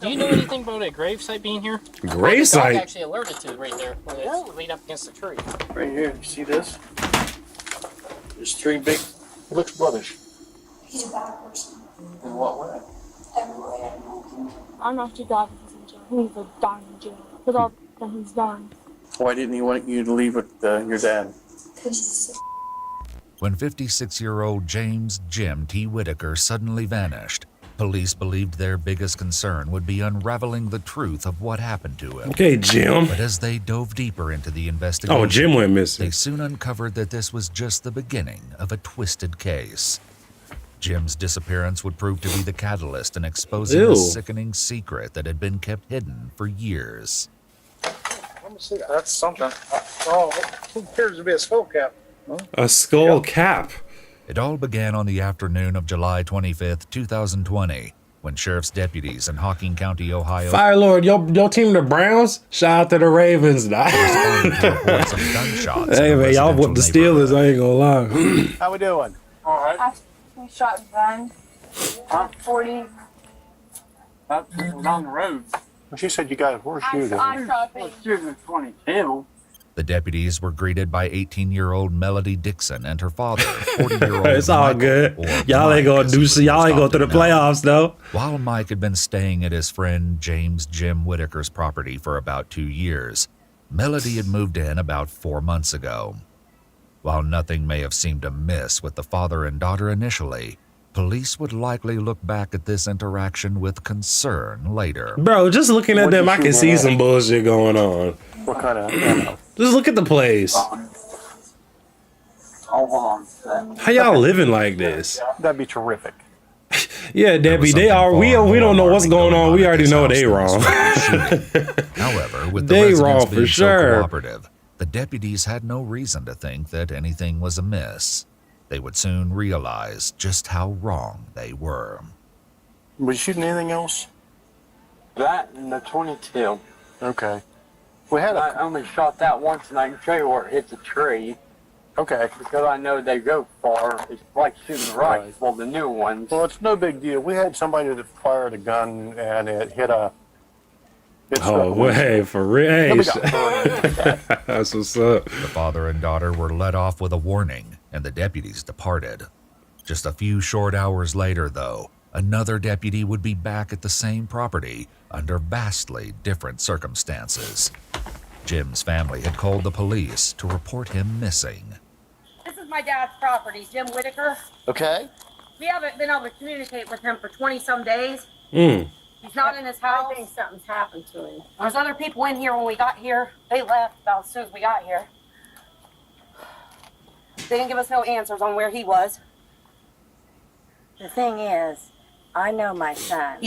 Do you know anything about a gravesite being here? Gravesite? Actually alerted to right there, where it's laid up against the tree. Right here, you see this? There's three big. He looks bloodish. He's a bad person. In what way? Every way I know him. I don't know if your dad was in jail. He needs to die in jail. Because all that he's done. Why didn't he want you to leave with your dad? Because he's a When 56-year-old James Jim T. Whitaker suddenly vanished, police believed their biggest concern would be unraveling the truth of what happened to him. Okay, Jim. But as they dove deeper into the investigation, Oh, Jim went missing. they soon uncovered that this was just the beginning of a twisted case. Jim's disappearance would prove to be the catalyst in exposing Ew. a sickening secret that had been kept hidden for years. Let me see. That's something. Oh, it appears to be a skull cap. A skull cap. It all began on the afternoon of July 25th, 2020, when sheriff's deputies in Hocking County, Ohio, Fire Lord, your team the Browns? Shout out to the Ravens. responded to reports of gunshots. Hey in a man, y'all whooped the residential Steelers, I ain't gonna lie. How we doing? All right. I shot Ben. 40. That's down the road. Well, she said you got a horseshoe there. I shot Ben. Shooting at 22. The deputies were greeted by 18-year-old Melody Dixon and her father, 40-year-old It's all Michael, good. or Y'all Mike, ain't gonna as he do was shit. Y'all ain't most going to the often known. playoffs though. While Mike had been staying at his friend James Jim Whitaker's property for about 2 years, Melody had moved in about 4 months ago. While nothing may have seemed amiss with the father and daughter initially, police would likely look back at this interaction with concern later. Bro, just looking at them, I can see some bullshit going on. What kind of? Just look at the place. Oh, hold on. How y'all living like this? That'd be terrific. Yeah, There was Debbie, they something are. We far more don't know what's alarming going on. We at already this know house they than wrong. this shooting. However, with the They residents wrong for being sure. so cooperative, the deputies had no reason to think that anything was amiss. They would soon realize just how wrong they were. Was you shooting anything else? That and the 22. Okay. We had I a. only shot that once, and I can show you where it hit the tree Okay. because I know they go far. It's like shooting the Right. rifle, the new ones. Well, it's no big deal. We had somebody that fired a gun and it hit a. It struck a Oh, well, hey, for real. Hey, Nobody got burned. that's what's up. The father and daughter were let off with a warning, and the deputies departed. Just a few short hours later, though, another deputy would be back at the same property under vastly different circumstances. Jim's family had called the police to report him missing. This is my dad's property, Jim Whitaker. Okay. We haven't been able to communicate with him for 20-some days. Mm. He's not in his house. I think something's happened to him. There's other people in here when we got here. They left about as soon as we got here. They didn't give us no answers on where he was. The thing is, I know my son.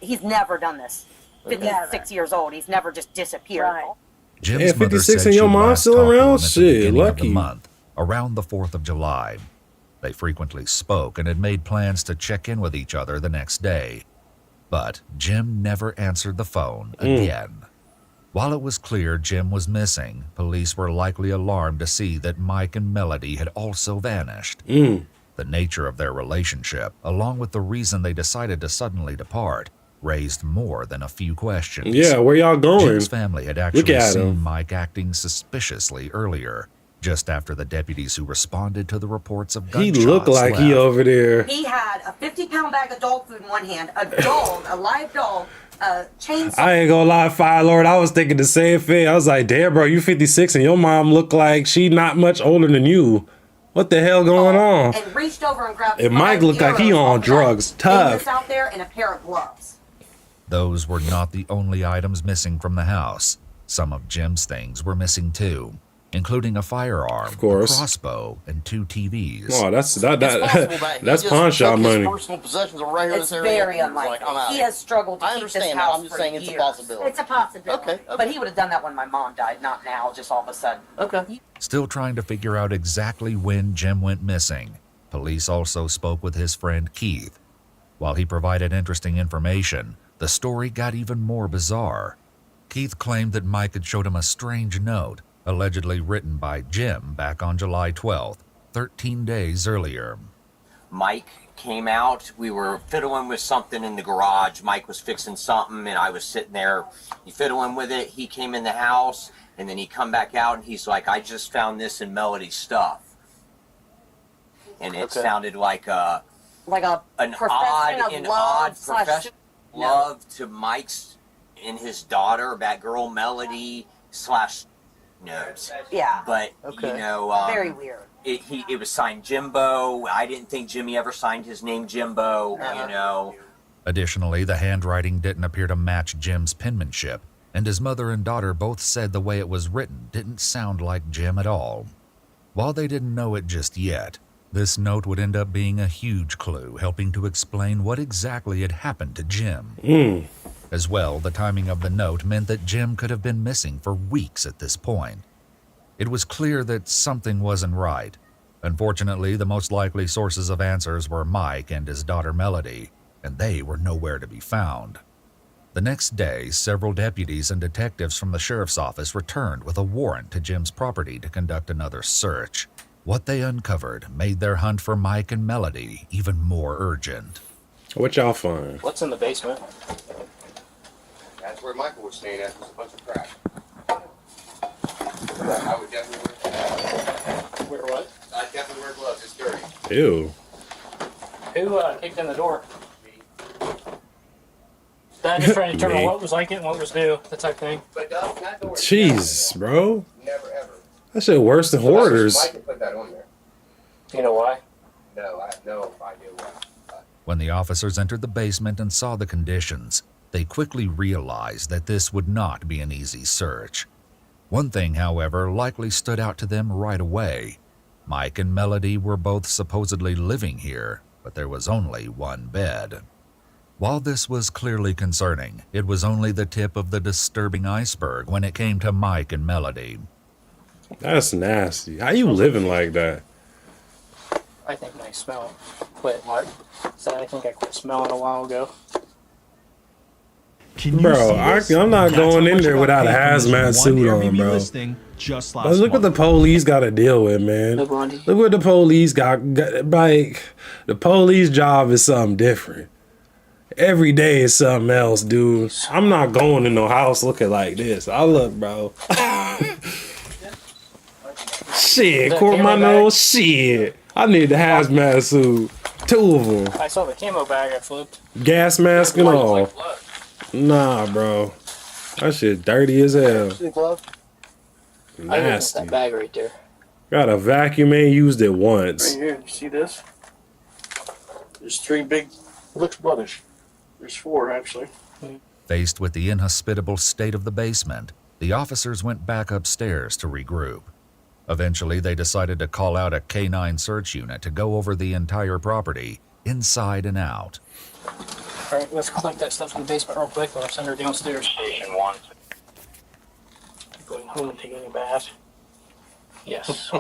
He's never done this. 56 years old. He's never just disappeared. Right. Jim's Yeah, mother 56 said and your she'd mom last still talked to around? him at the Shit, beginning of lucky. the month, around the 4th of July. They frequently spoke and had made plans to check in with each other the next day. But Jim never answered the phone again. While it was clear Jim was missing, police were likely alarmed to see that Mike and Melody had also vanished. The nature of their relationship, along with the reason they decided to suddenly depart, raised more than a few questions. Yeah, where y'all going? Jim's family had actually at seen him. Mike acting suspiciously earlier, just after the deputies who responded to the reports of He gunshots looked like he left. over there. He had a 50-pound bag of dog food in one hand, a dog, a live dog, a chainsaw. I ain't gonna lie, Fire Lord. I was thinking the same thing. I was like, damn, bro, you 56 and your mom look like she not much older than you. What the hell going on? And reached over and grabbed. And Mike looked like he arrows on off drugs. that Tough. fingers out there and a pair of gloves. Those were not the only items missing from the house. Some of Jim's things were missing too, including a firearm, Of course. a crossbow, and 2 TVs. Oh, that's It's possible that he that's just pawn shop took his money. personal possessions are right here in It's this area. very and unlikely. like, I'm out. He has struggled to I keep this understand that. house I'm just for saying it's a years. possibility. It's a possibility. Okay. But he would have done that when my mom died, not now, just all of a sudden. Okay. Still trying to figure out exactly when Jim went missing, police also spoke with his friend Keith. While he provided interesting information, the story got even more bizarre. Keith claimed that Mike had showed him a strange note, allegedly written by Jim back on July 12th, 13 days earlier. Mike came out. We were fiddling with something in the garage. Mike was fixing something, and I was sitting there fiddling with it. He came in the house, and then he come back out, and he's like, I just found this in Melody's stuff. And it sounded like an odd profession love to Mike's and his daughter, that girl Melody / notes. Yeah. But you know, very weird. It was signed Jimbo. I didn't think Jimmy ever signed his name Jimbo. You know. Additionally, the handwriting didn't appear to match Jim's penmanship, and his mother and daughter both said the way it was written didn't sound like Jim at all. While they didn't know it just yet, this note would end up being a huge clue, helping to explain what exactly had happened to Jim. As well, the timing of the note meant that Jim could have been missing for weeks at this point. It was clear that something wasn't right. Unfortunately, the most likely sources of answers were Mike and his daughter Melody, and they were nowhere to be found. The next day, several deputies and detectives from the sheriff's office returned with a warrant to Jim's property to conduct another search. What they uncovered made their hunt for Mike and Melody even more urgent. What y'all find? What's in the basement? That's where Michael was staying at. It was a bunch of crap. I would definitely wear Wear what? I'd definitely wear gloves. It's dirty. Ew. Who kicked in the door? That just trying to determine Me. what was like it and what was new, that type of thing. But that door. Jesus, bro. Never ever. That shit worse than hoarders. Mike can put that on there. You know why? No, I have no idea why. When the officers entered the basement and saw the conditions, they quickly realized that this would not be an easy search. One thing, however, likely stood out to them right away. Mike and Melody were both supposedly living here, but there was only one bed. While this was clearly concerning, it was only the tip of the disturbing iceberg when it came to Mike and Melody. That's nasty. How you living like that? I think I smell. Quit what? So I think I quit smelling a while ago. Bro, I'm not going in there without a hazmat suit on, bro. Just But look what the police got to deal with, man. Look what the police got. Like, the police job is something different. Every day is something else, dude. I'm not going in no house looking like this. I look, bro. Shit, caught my nose. Shit. I need the hazmat suit. 2 of them. I saw the camo bag I flipped. Gas mask and all. Nah, bro. That shit dirty as hell. Nasty. That bag right there. Got a vacuum, ain't used it once. Right here, you see this? There's 3 big. Looks bloodish. There's 4 actually. Faced with the inhospitable state of the basement, the officers went back upstairs to regroup. Eventually, they decided to call out a K-9 search unit to go over the entire property, inside and out. All right, let's collect that stuff in the basement real quick. I'll send her downstairs. Station 1. Going home and taking a bath. Yes.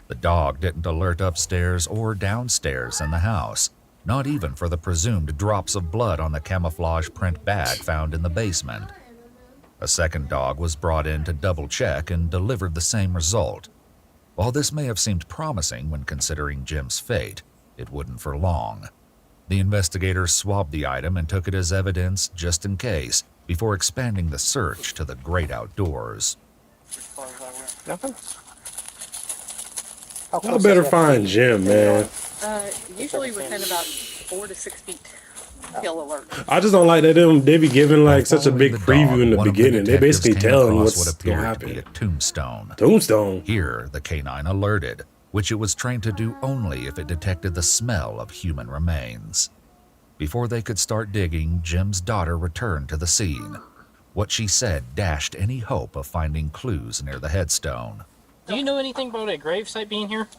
The dog didn't alert upstairs or downstairs in the house, not even for the presumed drops of blood on the camouflage print bag found in the basement. A second dog was brought in to double-check and delivered the same result. While this may have seemed promising when considering Jim's fate, it wouldn't for long. The investigators swabbed the item and took it as evidence just in case, before expanding the search to the great outdoors. Nothing? I better find Jim, man. Usually within about 4 to 6 feet. He'll alert. I just don't like that they be giving like such a big preview in the beginning. They basically telling what's going to happen. To be a tombstone. Tombstone. Here, the canine alerted, which it was trained to do only if it detected the smell of human remains. Before they could start digging, Jim's daughter returned to the scene. What she said dashed any hope of finding clues near the headstone. Do you know anything about a gravesite being here?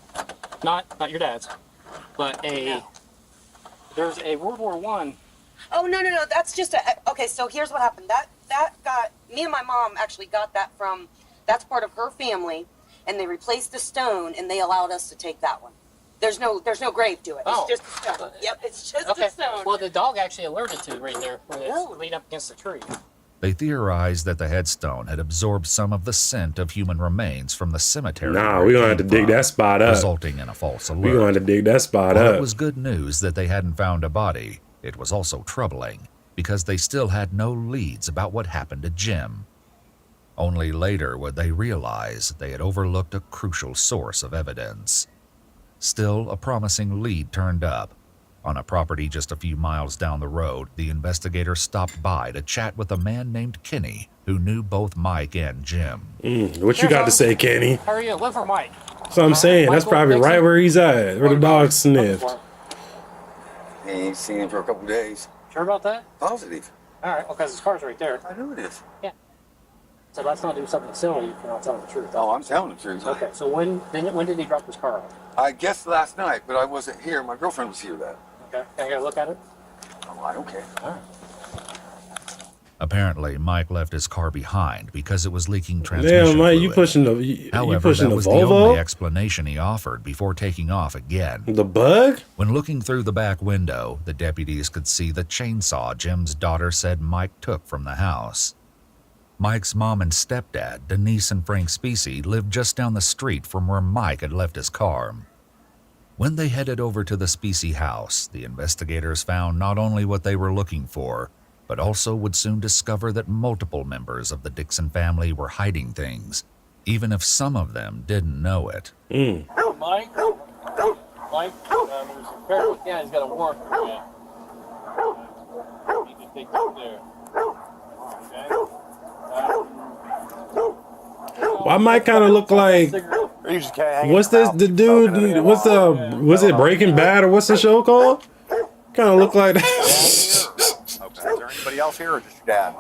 Not your dad's, but there's a World War I. Oh, no. That's just okay, so here's what happened. That got, me and my mom actually got that from, that's part of her family, and they replaced the stone, and they allowed us to take that one. There's no grave to it. It's just a stone. Yep, it's just a stone. Well, the dog actually alerted to right there, where it's leaned up against the tree. They theorized that the headstone had absorbed some of the scent of human remains from the cemetery. Nah, we're gonna have to dig that spot up. Resulting in a false alert. We're gonna have to dig that spot While up. it was good news that they hadn't found a body, it was also troubling because they still had no leads about what happened to Jim. Only later would they realize they had overlooked a crucial source of evidence. Still, a promising lead turned up. On a property just a few miles down the road, the investigator stopped by to chat with a man named Kenny, who knew both Mike and Jim. What you got to say, Kenny? How are you? Look for Mike. So I'm saying, that's probably right where he's at, where the dog sniffed. He ain't seen him for a couple days. Sure about that? Positive. All right, well, because his car's right there. I know it is. Yeah. So let's not do something silly if you're not telling the truth. Oh, I'm telling the truth. Okay, so when did he drop his car off? I guess last night, but I wasn't here. My girlfriend was here then. Okay, can I get a look at it? Oh, I don't care. All right. Apparently, Mike left his car behind because it was leaking transmission Damn, Mike, fluid. you pushing the However, pushing that the was the only Volvo? explanation he offered before taking off again. The bug? When looking through the back window, the deputies could see the chainsaw Jim's daughter said Mike took from the house. Mike's mom and stepdad, Denise and Frank Specie, lived just down the street from where Mike had left his car. When they headed over to the Specie house, the investigators found not only what they were looking for, but also would soon discover that multiple members of the Dixon family were hiding things, even if some of them didn't know it. Mike? Mike? Yeah, he's got a warrant for you. You can take that there. Well, I might kind of look like, what's this, the dude, was it Breaking Bad or what's the show called? Kind of look like that. Okay. Is there anybody else here or just your dad?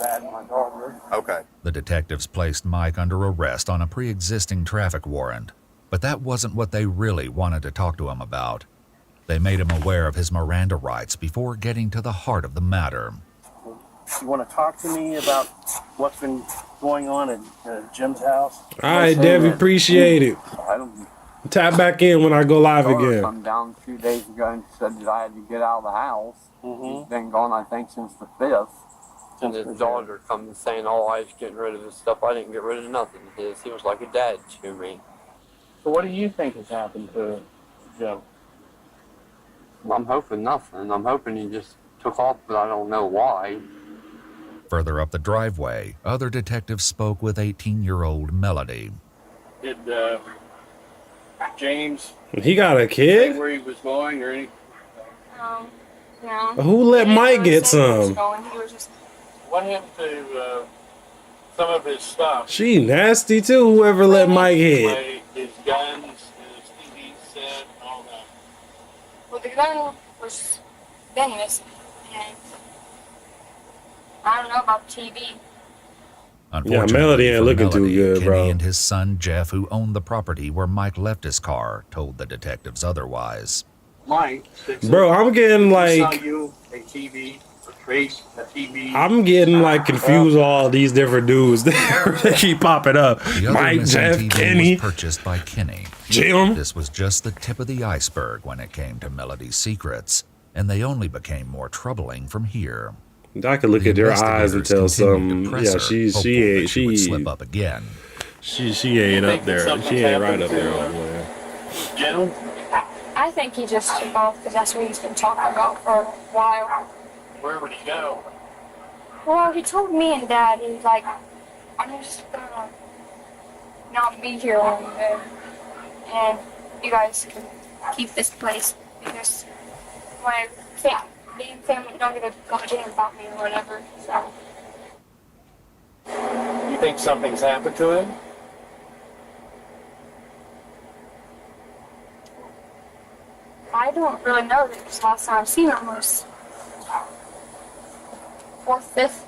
Dad, my daughter. Okay. The detectives placed Mike under arrest on a pre-existing traffic warrant, but that wasn't what they really wanted to talk to him about. They made him aware of his Miranda rights before getting to the heart of the matter. You want to talk to me about what's been going on at Jim's house? All right, Dev, appreciate it. I don't Tap back in when I go live again. come down a few days ago and said that I had to get out of the house. He's been gone, I think, since the 5th. And his daughter comes saying, oh, I was getting rid of his stuff. I didn't get rid of nothing of his. He was like a dad to me. So what do you think has happened to Jim? I'm hoping nothing. I'm hoping he just took off, but I don't know why. Further up the driveway, other detectives spoke with 18-year-old Melody. Did James He got a say kid? where he was going or anything? No. Who let Mike get some? He was just What happened to some of his stuff? She nasty too, whoever let Mike hit. Like his guns, his TV set, all that. well, the gun was been missing, and I don't know about the TV. Unfortunately, Melody ain't for looking too Melody, good, Kenny bro. and his son Jeff, who owned the property where Mike left his car, told the detectives otherwise. Mike, Bro, I'm getting saw like, you a TV, a trace, a TV. I'm getting like confused with all these different dudes. They keep popping up. The other Mike, missing Jeff, TV Kenny, was purchased by Kenny. Jim. This was just the tip of the iceberg when it came to Melody's secrets, and they only became more troubling from here. I could look The at their eyes and tell investigators continued some. to press Yeah, her, hopeful that she would slip up again. She ain't up there. She ain't right up there. Jim? I think he just took off because that's what he's been talking about for a while. Where would he go? Well, he told me and Dad, he was like, I'm just gonna not be here long ago, and you guys can keep this place because my family don't give a goddamn about me or whatever, so. You think something's happened to him? I don't really know because last time I seen him was 4th, 5th.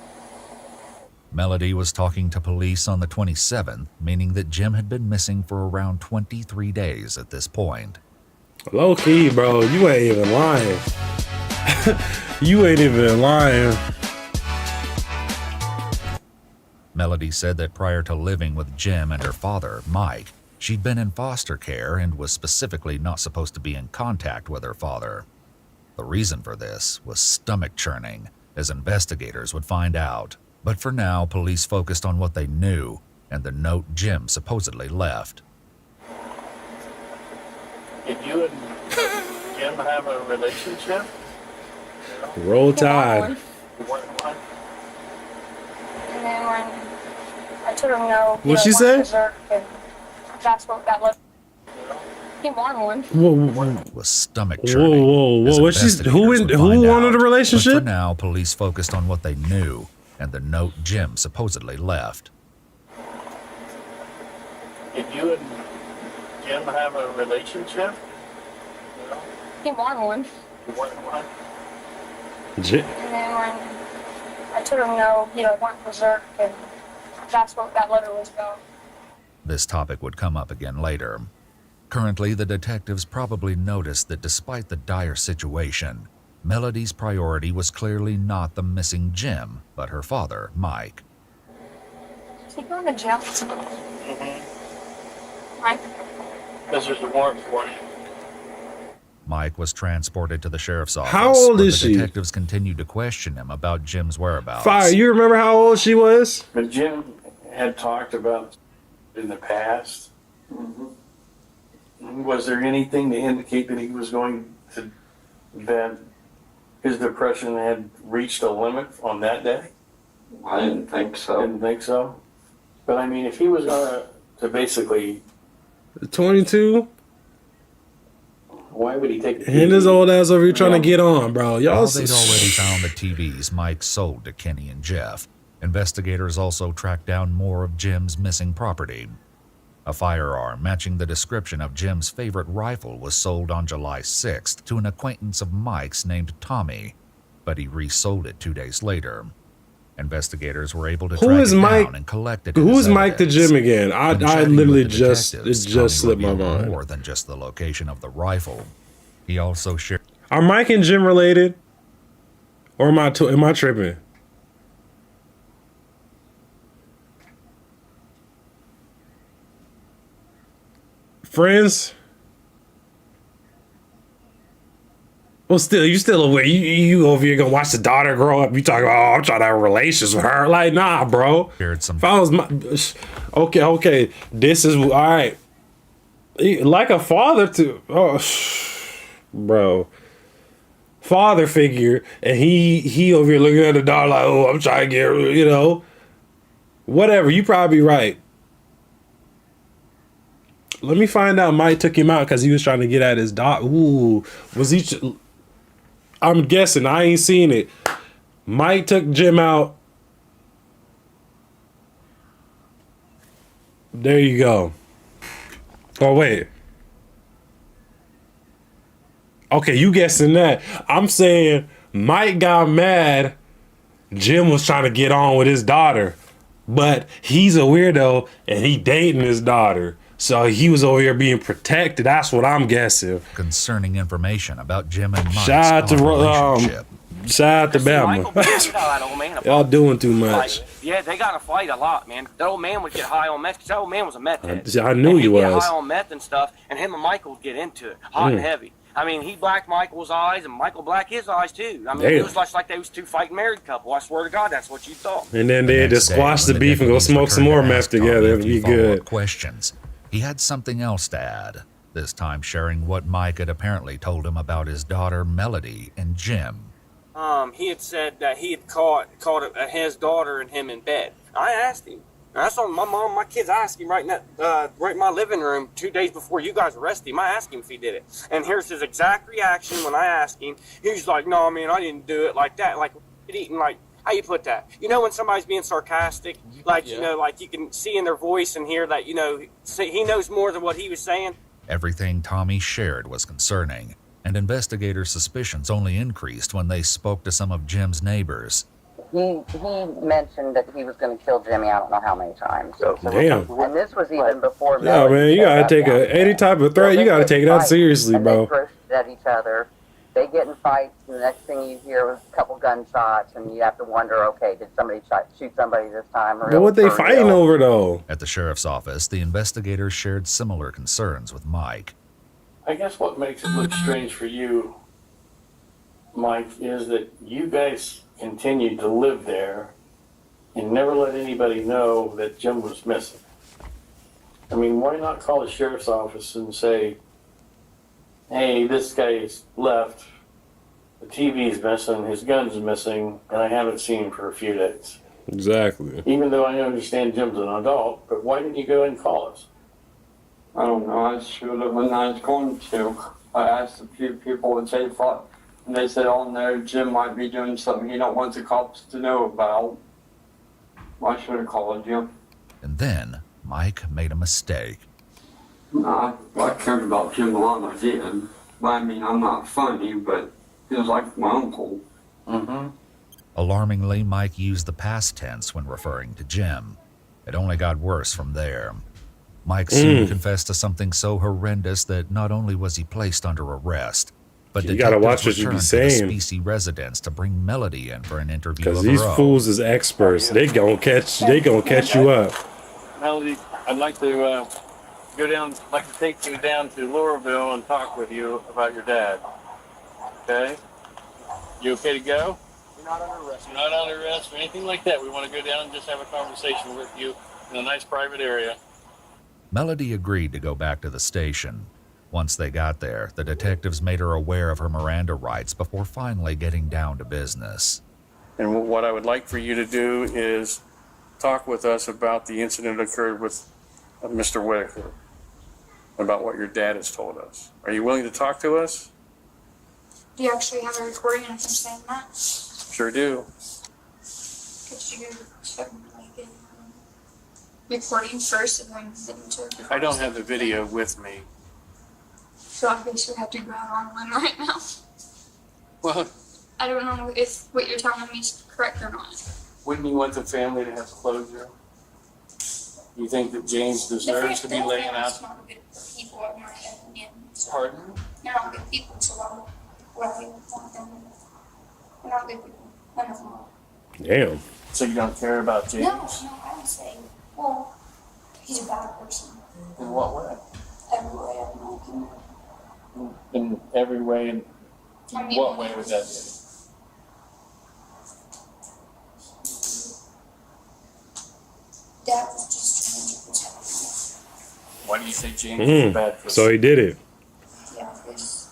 Melody was talking to police on the 27th, meaning that Jim had been missing for around 23 days at this point. Low key, bro, you ain't even lying. You ain't even lying. Melody said that prior to living with Jim and her father, Mike, she'd been in foster care and was specifically not supposed to be in contact with her father. The reason for this was stomach churning, as investigators would find out. But for now, police focused on what they knew and the note Jim supposedly left. Did you and Jim have a relationship? Roll Tide. What? And then when I told him no, What'd she say? berserk, and that's what that looked. He wanted one. Whoa. Was stomach churning. Whoa. What's she? Who wanted a relationship? But for now, police focused on what they knew and the note Jim supposedly left. Did you and Jim have a relationship? He wanted one. What? And then when I told him no, he went berserk, and that's what that letter was about. This topic would come up again later. Currently, the detectives probably noticed that despite the dire situation, Melody's priority was clearly not the missing Jim, but her father, Mike. Is he going to jail? Mike? Because there's a warrant for you. Mike was transported to the sheriff's office. How old where is the she? Detectives continued to question him about Jim's whereabouts. Fire, you remember how old she was? But Jim had talked about in the past. Was there anything to indicate that he was going to, that his depression had reached a limit on that day? I didn't think so. Didn't think so. But I mean, if he was to basically, 22? why would he take? And his old ass over here trying to get on, bro. Y'all. While they'd already found the TVs Mike sold to Kenny and Jeff, investigators also tracked down more of Jim's missing property. A firearm matching the description of Jim's favorite rifle was sold on July 6th to an acquaintance of Mike's named Tommy, but he resold it 2 days later. Investigators were able to track it down and collect it. Who is Mike to Jim again? I literally It just slipped my revealed mind. more than just the location of the rifle. He also shared. Are Mike and Jim related? Or am I tripping? Friends? Well, still, you still aware. You over here gonna watch the daughter grow up. You talking about, oh, I'm trying to have relations with her. Like, nah, bro. If I was okay. This is all right. Like a father to, bro. Father figure, and he over here looking at the daughter like, oh, I'm trying to get, whatever. You probably right. Let me find out. Mike took him out because he was trying to get at his daughter. Ooh, was he? I'm guessing. I ain't seen it. Mike took Jim out. There you go. Oh, wait. Okay, you guessing that. I'm saying Mike got mad. Jim was trying to get on with his daughter. But he's a weirdo and he dating his daughter. So he was over here being protected. That's what I'm guessing. Concerning information about Jim and Mike's Shout out to relationship. shout out to Bama. Y'all doing too much. Yeah, they got to fight a lot, man. That old man would get high on meth because that old man was a meth head. I knew he He'd get was. high on meth and stuff, and him and Michael would get into it, hot and heavy. I mean, he blacked Michael's eyes, and Michael blacked his eyes too. I mean, it was like they was two fighting married couple. I swear to God, that's what you thought. And then they had to squash the beef and go smoke some more meth together. It'd be good. Questions. He had something else to add, this time sharing what Mike had apparently told him about his daughter Melody and Jim. He had said that he had caught his daughter and him in bed. I asked him. I saw my kids asked him right in my living room 2 days before you guys arrested him. I asked him if he did it. And here's his exact reaction when I asked him. He's like, no, man, I didn't do it like that. Like, eating, like, how you put that? You know when somebody's being sarcastic? Like, like you can see in their voice and hear that, he knows more than what he was saying. Everything Tommy shared was concerning, and investigators' suspicions only increased when they spoke to some of Jim's neighbors. He mentioned that he was going to kill Jimmy, I don't know how many times. Damn. And this was even before Yeah, man, you gotta take any type of threat. You gotta take that seriously, bro. They rushed at each other. They get in fights, and the next thing you hear was a couple gunshots, and you have to wonder, okay, did somebody shoot somebody this time? But what they fighting over, though? At the sheriff's office, the investigators shared similar concerns with Mike. I guess what makes it look strange for you, Mike, is that you guys continued to live there and never let anybody know that Jim was missing. I mean, why not call the sheriff's office and say, hey, this guy's left, the TV's missing, his gun's missing, and I haven't seen him for a few days. Exactly. Even though I understand Jim's an adult, but why didn't you go and call us? I don't know. I should have when I was going to. I asked a few people and they thought, and they said, "Oh no, Jim might be doing something he don't want the cops to know about." I should have called you. And then Mike made a mistake. Nah, I cared about Jim a lot. I did. But I mean, I'm not funny, but he was like my uncle. Mm-hmm. Alarmingly, Mike used the past tense when referring to Jim. It only got worse from there. Mike soon confessed to something so horrendous that not only was he placed under arrest, but you gotta watch what detectives you be returned to the saying. Specie residence to bring Melody in for an interview Because of these her own. fools is experts. They gonna catch you up. Melody, I'd like to take you down to Louisville and talk with you about your dad. Okay? You okay to go? You're not under arrest. You're not under arrest or anything like that. We want to go down and just have a conversation with you in a nice private area. Melody agreed to go back to the station. Once they got there, the detectives made her aware of her Miranda rights before finally getting down to business. And what I would like for you to do is talk with us about the incident that occurred with Mr. Whitaker, about what your dad has told us. Are you willing to talk to us? Do you actually have a recording of him saying that? Sure do. Could you check like a recording first and then listen to it? I don't have the video with me. So I basically have to go out on a limb right now. Well, I don't know if what you're telling me is correct or not. wouldn't you want the family to have closure? You think that James deserves to be laying out? Not good people, in my opinion. So Pardon? they're not good people, so why would I want them? They're not good people. None of them are. Damn. So you don't care about James? No, I would say, well, he's a bad person. In what way? Every way, in my opinion. In every way. In I mean, what way would that be? Dad was just trying to protect me. Why do you say James is a bad person? So he did it. Yeah, because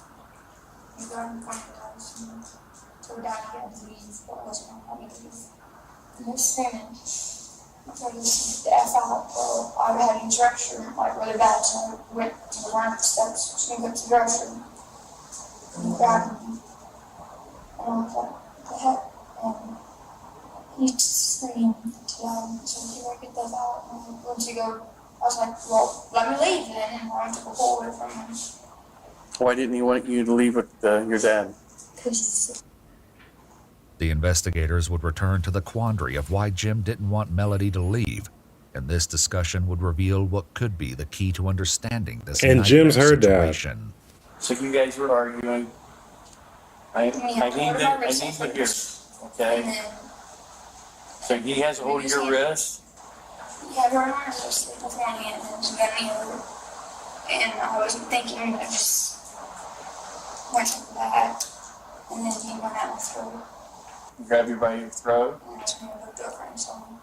we got in front of us and told Dad he had to leave, but I wasn't going to leave. And he was screaming. I told him to the F out, well, I had a direction, like really bad, so I went to the ramp steps, so we went to the direction. And he grabbed me. And I was like, what the heck? And he screamed too loud, so he would get that out. And once he go, I was like, well, let me leave then, and I took a pull away from him. Why didn't he want you to leave with your dad? Because The investigators would return to the quandary of why Jim didn't want Melody to leave, and this discussion would reveal what could be the key to understanding this And Jim's nightmare her dad. situation. So you guys were arguing. I need to hear. Okay. So he has a hold of your wrist. yeah, her and I were asleep with one hand and she got me over. And I wasn't thinking, I just went to the back, and then he went out my throat. Grab you by your throat. And asked me to look over and saw him.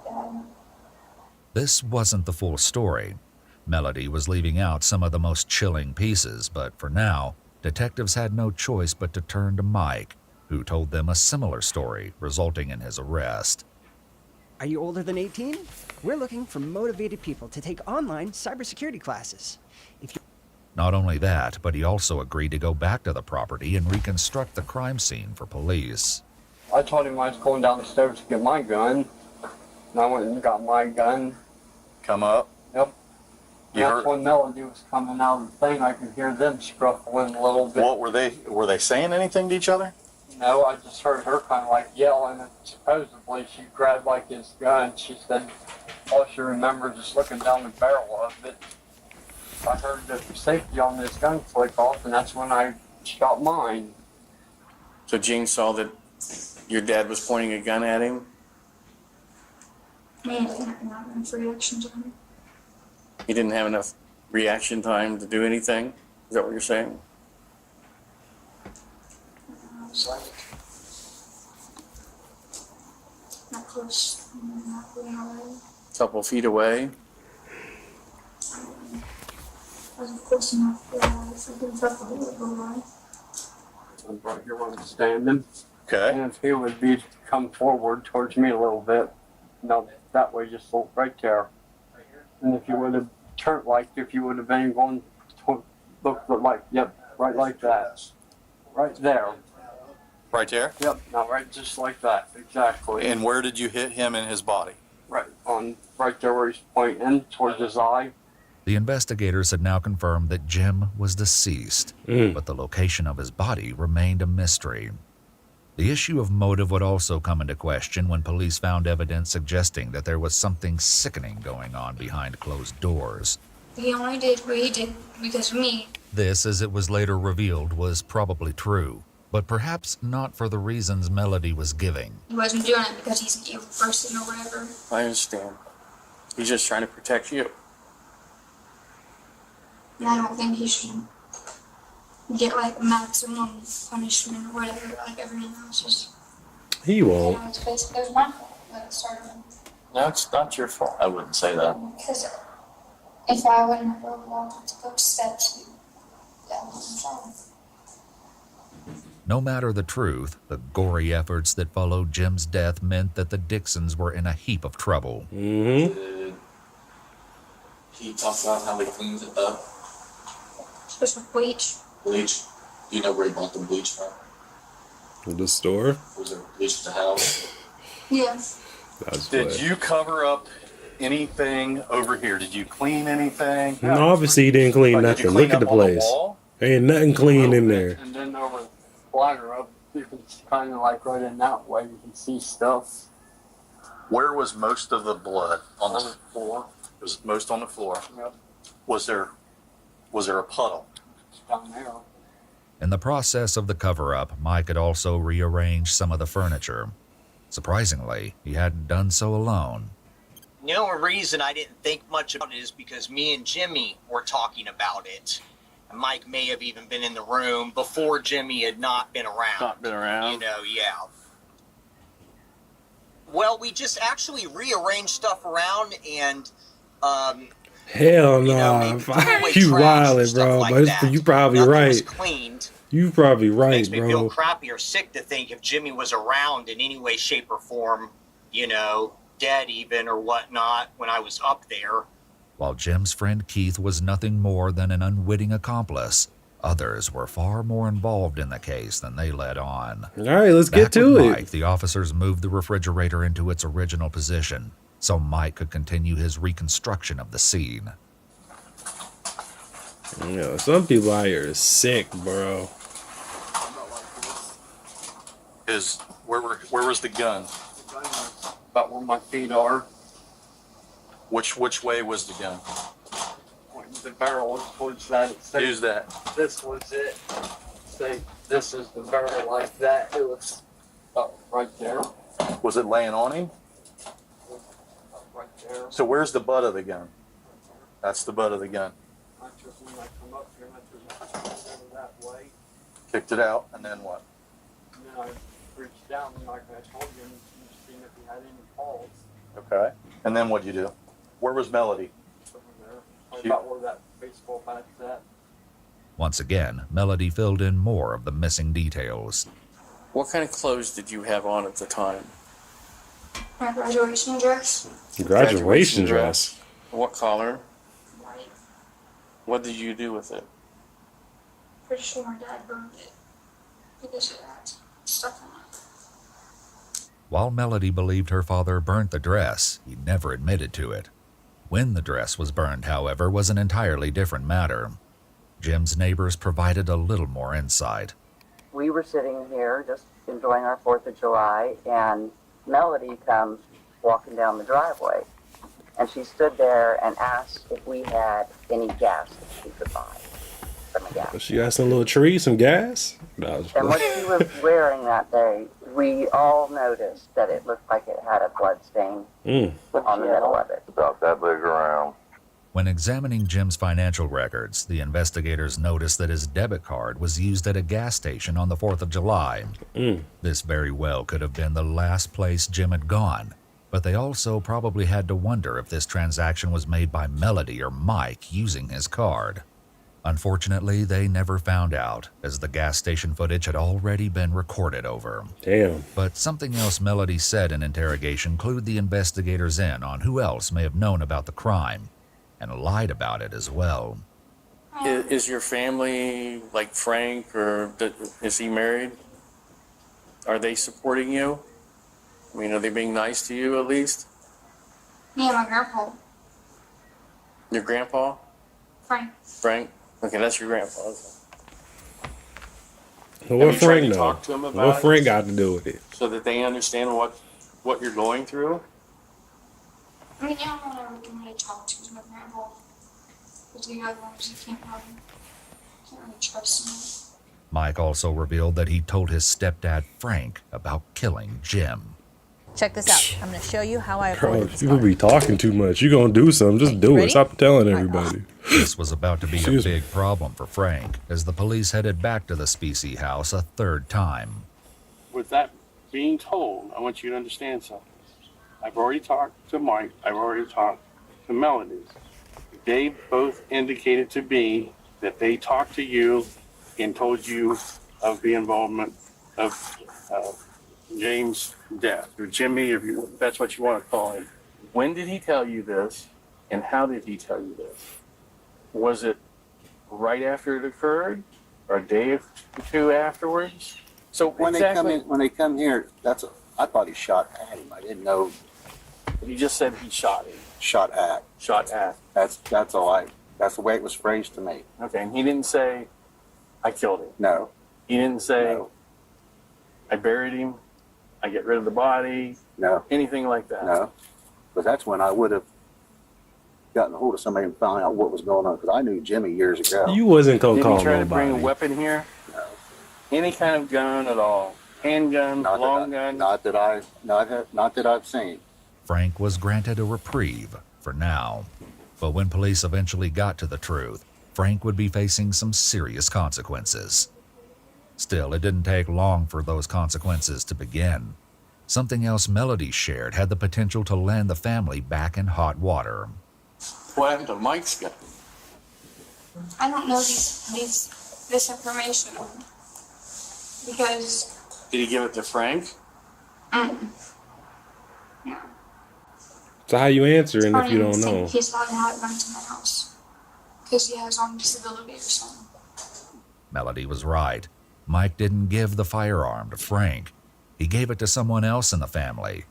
Dad. This wasn't the full story. Melody was leaving out some of the most chilling pieces, but for now, detectives had no choice but to turn to Mike, who told them a similar story, resulting in his arrest. Are you older than 18? We're looking for motivated people to take online cybersecurity classes. Not only that, but he also agreed to go back to the property and reconstruct the crime scene for police. I told him I was going down the stairs to get my gun, and I went and got my gun. Come up. Yep. You That's heard- when Melody was coming out of the thing. I could hear them scruffling a little bit. What were they saying anything to each other? No, I just heard her kind of like yelling, and supposedly she grabbed like his gun. She said all she remembers is looking down the barrel of it. I heard the safety on this gun click off, and that's when I shot mine. So Gene saw that your dad was pointing a gun at him. Me and him not enough reaction time. He didn't have enough reaction time to do anything. Is that what you're saying? I was like, close. Couple feet away. Wasn't close enough for I didn't touch the door. I'm right here where I'm standing. Okay. And if he would be come forward towards me a little bit, no, that way, just right there. And if you would have turned, like if you would have been going to look like, yep, right like that, right there. Right there? Yep, now right just like that, exactly. And where did you hit him in his body? Right there where he's pointing towards his eye. The investigators had now confirmed that Jim was deceased, but the location of his body remained a mystery. The issue of motive would also come into question when police found evidence suggesting that there was something sickening going on behind closed doors. He only did what he did because of me. This, as it was later revealed, was probably true, but perhaps not for the reasons Melody was giving. He wasn't doing it because he's an evil person or whatever. I understand. He's just trying to protect you. And I don't think he should get like maximum punishment or whatever, like everyone else is. He won't. It's basically it was my fault that it started. No, it's not your fault. I wouldn't say that. Because if I wouldn't have walked to those steps, that wasn't wrong. No matter the truth, the gory efforts that followed Jim's death meant that the Dixons were in a heap of trouble. Did he talk about how he cleans it up? Just with bleach. Bleach? Do you know where he bought the bleach from? The store? Was there bleach at the house? Yeah. Did you cover up anything over here? Did you clean anything? No, obviously he didn't clean Like, did you nothing. clean Look at the up on the place. wall? Ain't nothing clean in there. And then over the bladder up, you can kind of like right in that way, you can see stuff. Where was most of the blood? On the floor. It was most on the floor. Yep. Was there a puddle? It's down there. In the process of the cover-up, Mike had also rearranged some of the furniture. Surprisingly, he hadn't done so alone. The only reason I didn't think much about it is because me and Jimmy were talking about it. And Mike may have even been in the room before Jimmy had not been around. Not been around. You know, yeah. Well, we just actually rearranged stuff around and, Hell you know, nah. maybe threw away You trash and wildin', stuff bro. like But that. you probably Nothing right. was cleaned. You probably right, Makes me feel bro. crappy or sick to think if Jimmy was around in any way, shape, or form, you know, dead even or whatnot when I was up there. While Jim's friend Keith was nothing more than an unwitting accomplice, others were far more involved in the case than they let on. All right, let's Back get to with it. Mike, the officers moved the refrigerator into its original position so Mike could continue his reconstruction of the scene. Yeah, some people out here is sick, bro. Where was the gun? About where my feet are. Which way was the gun? Pointing the barrel was towards that. Use that. This was it. Say, this is the barrel like that. It was right there. Was it laying on him? Right there. So where's the butt of the gun? That's the butt of the gun. I just when I come up here, I just over that way. Kicked it out, and then what? And then I reached down like I told you and seen if he had any falls Okay. And then what'd you do? Where was Melody? over there. About where that baseball bat's at. Once again, Melody filled in more of the missing details. What kind of clothes did you have on at the time? My graduation dress. Graduation dress. What color? White. What did you do with it? Pretty sure my dad burned it because of that stuff on it. While Melody believed her father burnt the dress, he never admitted to it. When the dress was burned, however, was an entirely different matter. Jim's neighbors provided a little more insight. We were sitting here just enjoying our 4th of July, and Melody comes walking down the driveway. And she stood there and asked if we had any gas that she could buy from a gas. She got some little tree, some gas. No, I was And what she was wearing that day, we all noticed that it looked like it had a blood stain on the middle of it. About that big around. When examining Jim's financial records, the investigators noticed that his debit card was used at a gas station on the 4th of July. This very well could have been the last place Jim had gone, But they also probably had to wonder if this transaction was made by Melody or Mike using his card. Unfortunately, they never found out, as the gas station footage had already been recorded over. Damn. But something else Melody said in interrogation clued the investigators in on who else may have known about the crime, and lied about it as well. Is your family like Frank, or is he married? Are they supporting you? I mean, are they being nice to you at least? Me and my grandpa, Your grandpa? Frank. Frank? Okay, that's your grandpa. Okay. What Have you tried Frank to know? talk to him about What it? Frank got to do with it? So that they understand what you're going through? I mean, yeah, I don't really talk to my grandpa. But the other ones, you can't really trust him. Mike also revealed that he told his stepdad Frank about killing Jim. Check this out. I'm going to show you how I Bro, avoided this. people be talking too much. You gonna do something, just do ready? it. Stop telling everybody. This was about to be a Excuse me. big problem for Frank, as the police headed back to the Specie house a third time. With that being told, I want you to understand something. I've already talked to Mike. I've already talked to Melody. They both indicated to me that they talked to you and told you of the involvement of James' death, or Jimmy, if that's what you want to call him. When did he tell you this, and how did he tell you this? Was it right after it occurred, or a day or two afterwards? So When they come here, I thought he shot at him. I didn't know. You just said he shot him. Shot at. Shot at. That's all that's the way it was phrased to me. Okay, and he didn't say, I killed him. No. He didn't say, No. I buried him, I get rid of the body, No. anything like that. No. But that's when I would have gotten a hold of somebody and found out what was going on, because I knew Jimmy years ago. You wasn't gonna Did call he try to bring a nobody. weapon here? No. Any kind of gun at all? Handgun, long gun? Not that I've seen. Frank was granted a reprieve for now. But when police eventually got to the truth, Frank would be facing some serious consequences. Still, it didn't take long for those consequences to begin. Something else Melody shared had the potential to land the family back in hot water. What happened to Mike's gun? I don't know this information because Did he give it to Frank? So how you answering if you don't know? He's allowed to have guns in the house because he has on disability or something. Melody was right. Mike didn't give the firearm to Frank. He gave it to someone else in the family.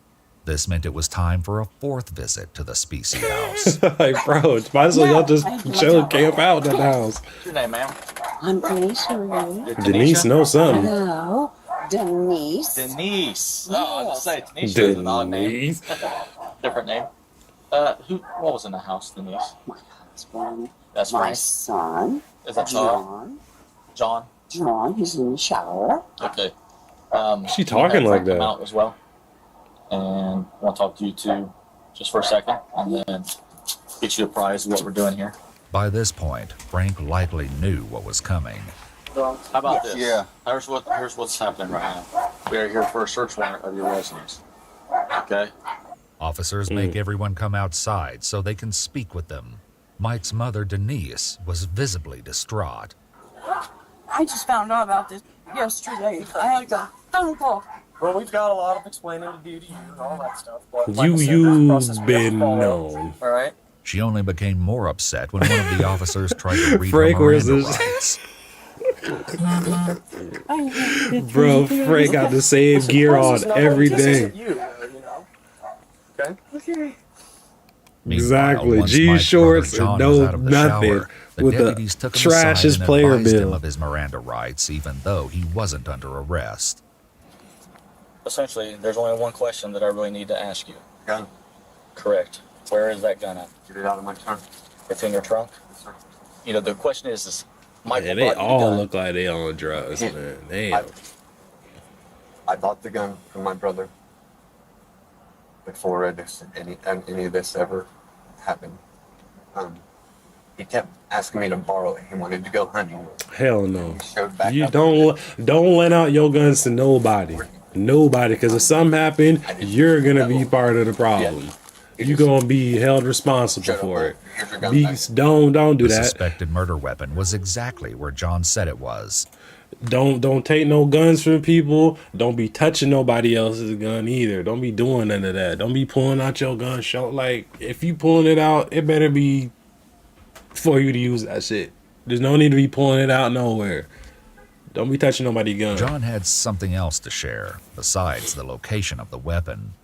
This meant it was time for a fourth visit to the Specie house. Like, bro, might as well y'all just chill, camp out at the house. What's your name, ma'am? I'm Denise. Who are you? Denise knows something. Hello, Denise. Denise. Oh, I was going to say, Denise is an odd name. Denise. Different name. What was in the house, Denise? My husband. That's my Frank. son. Is that John? John? John, he's in the shower. Okay. She talking like that. Come out as well. And I want to talk to you two just for a second, and then get you apprised of what we're doing here. By this point, Frank likely knew what was coming. How about this? Yeah. Here's what's happening right now. We are here for a search warrant of your residence. Okay? Officers make everyone come outside so they can speak with them. Mike's mother, Denise, was visibly distraught. I just found out about this yesterday. I had a phone call. Well, we've got a lot of explaining to do to you and all that stuff. But You've been known. All right. She only became more upset when one of the officers tried to read Frank, her where's Miranda this? rights. Bro, Frank got the same gear on every day. Okay. Exactly. Once G Mike's shorts brother and John was no out of the nothing shower, the with deputies the took him aside trashest and player advised him bill. of his Miranda rights, even though he wasn't under arrest. Essentially, there's only one question that I really need to ask you. Gun. Correct. Where is that gun at? Get it out of my trunk. It's in your trunk? Yes, sir. You know, the question is Michael Man, they brought you the all gun. look like they on drugs, man. Damn. I bought the gun from my brother before any of this ever happened. He kept asking me to borrow it. He wanted to go hunting. Hell no. He showed back You up. don't lend out your guns to nobody. Nobody, because if something happened, you're gonna be part of the problem. You're gonna be held responsible for it. Don't do The that. suspected murder weapon was exactly where John said it was. Don't take no guns from people. Don't be touching nobody else's gun either. Don't be doing none of that. Don't be pulling out your gun. Like, if you pulling it out, it better be for you to use that shit. There's no need to be pulling it out nowhere. Don't be touching nobody's gun. John had something else to share besides the location of the weapon.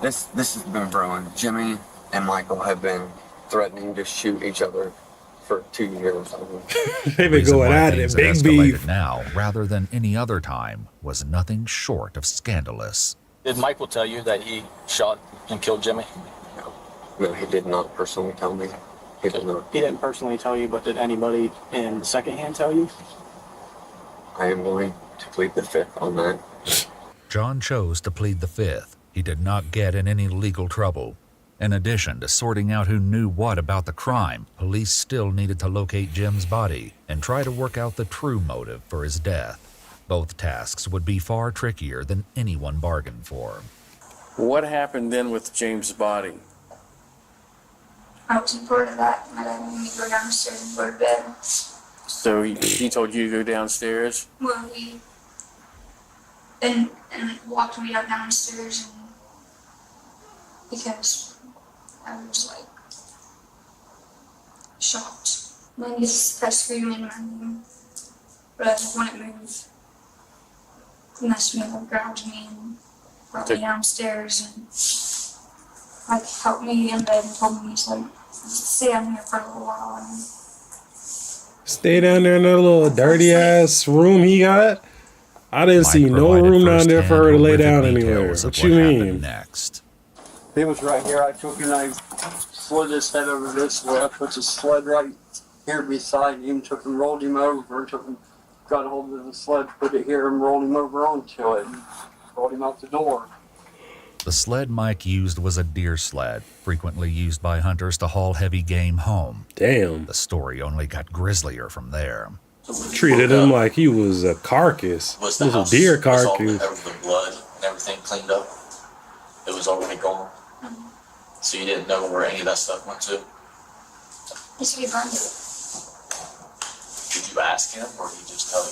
This has been brewing. Jimmy and Michael have been threatening to shoot each other for 2 years. They've been going at it, big beef. Now, rather than any other time, was nothing short of scandalous. Did Michael tell you that he shot and killed Jimmy? No, he did not personally tell me. He did not. He didn't personally tell you, but did anybody in secondhand tell you? I am willing to plead the fifth on that. John chose to plead the fifth. He did not get in any legal trouble. In addition to sorting out who knew what about the crime, police still needed to locate Jim's body and try to work out the true motive for his death. Both tasks would be far trickier than anyone bargained for. What happened then with James' body? I wasn't part of that. My dad made me go downstairs and go to bed. So he told you to go downstairs? Well, we and walked me up downstairs, and because I was like shocked. Then he just kept screaming my name, but I wouldn't move. And that's when he grabbed me and brought me downstairs and like helped me in bed and told me to like stay down here for a little while. And stay down there in that little dirty ass room he got. I didn't see no room down there for her to lay down anywhere. What you mean? Next. He was right here. I took and I slid his head over this way. I put the sled right here beside him, took and rolled him over, got a hold of the sled, put it here and rolled him over onto it, and rolled him out the door. The sled Mike used was a deer sled, frequently used by hunters to haul heavy game home. Damn. The story only got grislier from there. Treated him like he was a carcass. Was It the was a house, deer was all carcass. the blood and everything cleaned up? It was already gone? So you didn't know where any of that stuff went to? he said he burned it. Did you ask him or did he just tell